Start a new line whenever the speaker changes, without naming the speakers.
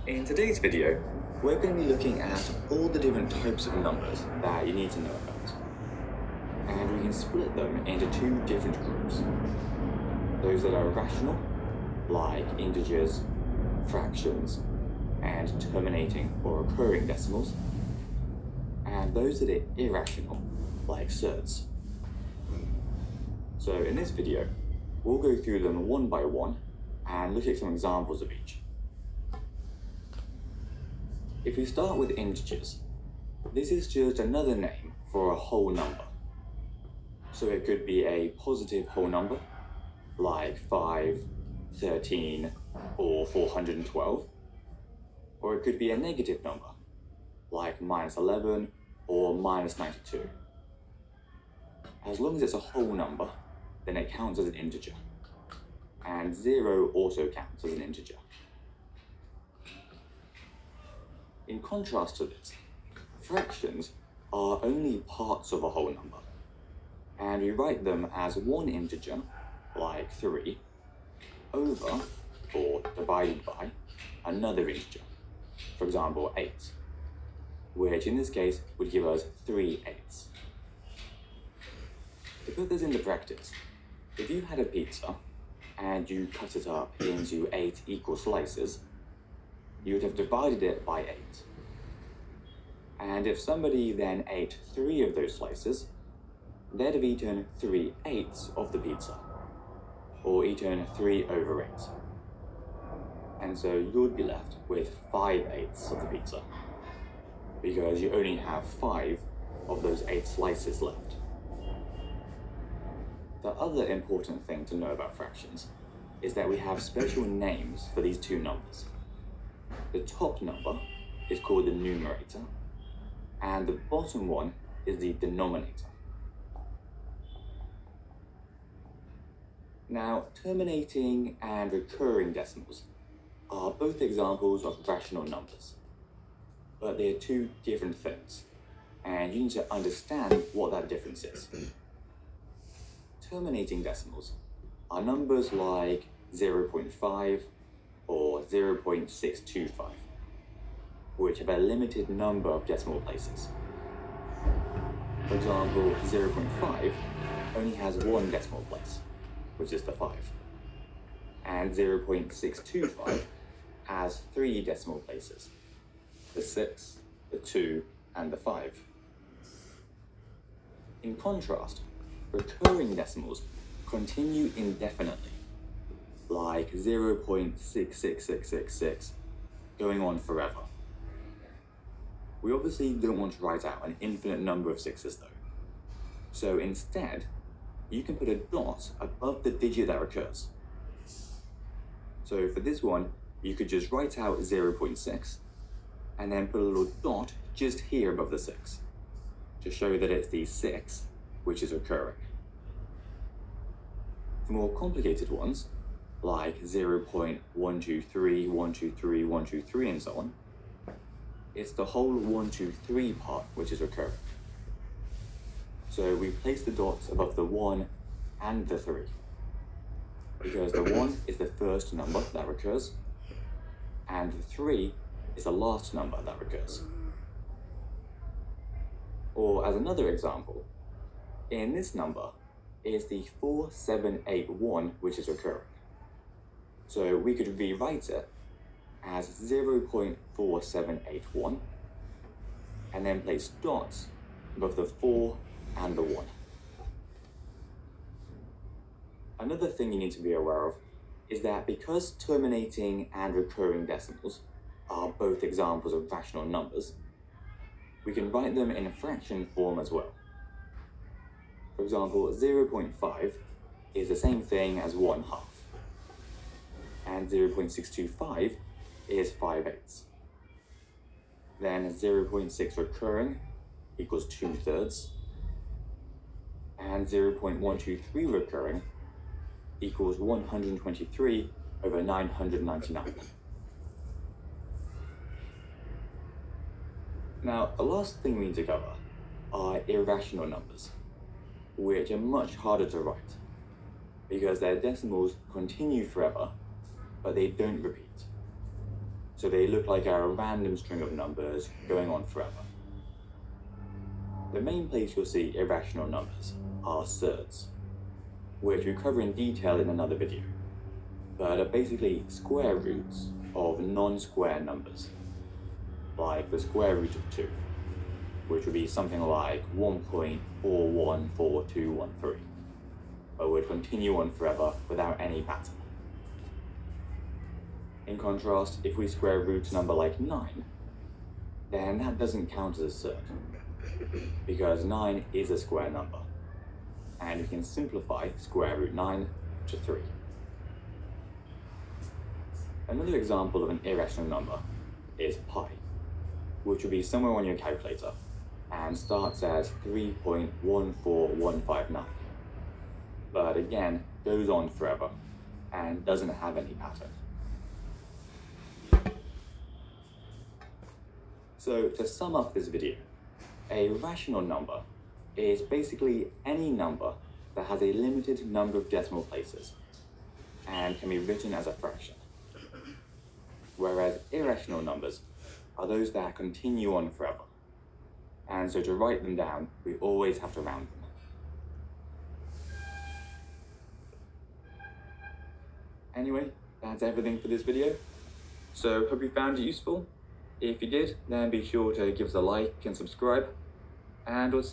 In today's video, we're going to be looking at all the different types of numbers that you need to know about. And we can split them into two different groups. Those that are rational, like integers, fractions, and terminating or recurring decimals. And those that are irrational, like surds. So in this video, we'll go through them one by one and look at some examples of each. If we start with integers, this is just another name for a whole number. So it could be a positive whole number, like 5, 13, or 412. Or it could be a negative number, like -11 or -92. As long as it's a whole number, then it counts as an integer. And 0 also counts as an integer. In contrast to this, fractions are only parts of a whole number, and we write them as one integer, like 3, over, or divided by, another integer, for example 8, which in this case would give us 3/8. To put this into practice, if you had a pizza and you cut it up into 8 equal slices, you would have divided it by 8. And if somebody then ate 3 of those slices, they'd have eaten 3/8 of the pizza, or eaten 3/8. And so you'd be left with 5/8 of the pizza, because you only have 5 of those 8 slices left. The other important thing to know about fractions is that we have special names for these two numbers. The top number is called the numerator, and the bottom one is the denominator. Now, terminating and recurring decimals are both examples of rational numbers, but they're two different things, and you need to understand what that difference is. Terminating decimals are numbers like 0.5 or 0.625, which have a limited number of decimal places. For example, 0.5 only has one decimal place, which is the 5, and 0.625 has 3 decimal places, the 6, the 2, and the 5. In contrast, recurring decimals continue indefinitely, like 0.66666, going on forever. We obviously don't want to write out an infinite number of 6s though. So instead, you can put a dot above the digit that recurs. So for this one, you could just write out 0.6, and then put a little dot just here above the 6, to show that it's the 6, which is recurring. For more complicated ones, like 0.123, and so on, it's the whole 123 part which is recurring. So we place the dots above the 1 and the 3, because the 1 is the first number that recurs, and the 3 is the last number that recurs. Or as another example, in this number is the 4781 which is recurring. So we could rewrite it as 0.4781, and then place dots above the 4 and the 1. Another thing you need to be aware of is that because terminating and recurring decimals are both examples of rational numbers, we can write them in fraction form as well. For example, 0.5 is the same thing as 1/2, and 0.625 is 5/8. Then 0.6 recurring equals 2/3, and 0.123 recurring equals 123 over 999. Now, the last thing we need to cover are irrational numbers, which are much harder to write, because their decimals continue forever, but they don't repeat. so they look like a random string of numbers going on forever. The main place you'll see irrational numbers are surds, which we cover in detail in another video, but are basically square roots of non-square numbers, like the square root of 2, which would be something like 1.414213, but would continue on forever without any pattern. In contrast, if we square root a number like 9, then that doesn't count as a surd, because 9 is a square number, and you can simplify square root 9 to 3. Another example of an irrational number is pi, which would be somewhere on your calculator and starts as 3.14159, but again goes on forever and doesn't have any pattern. So to sum up this video, a rational number is basically any number that has a limited number of decimal places and can be written as a fraction, whereas irrational numbers are those that continue on forever, and so to write them down, we always have to round them. Anyway, that's everything for this video, so hope you found it useful. If you did, then be sure to give us a like and subscribe, and we'll see you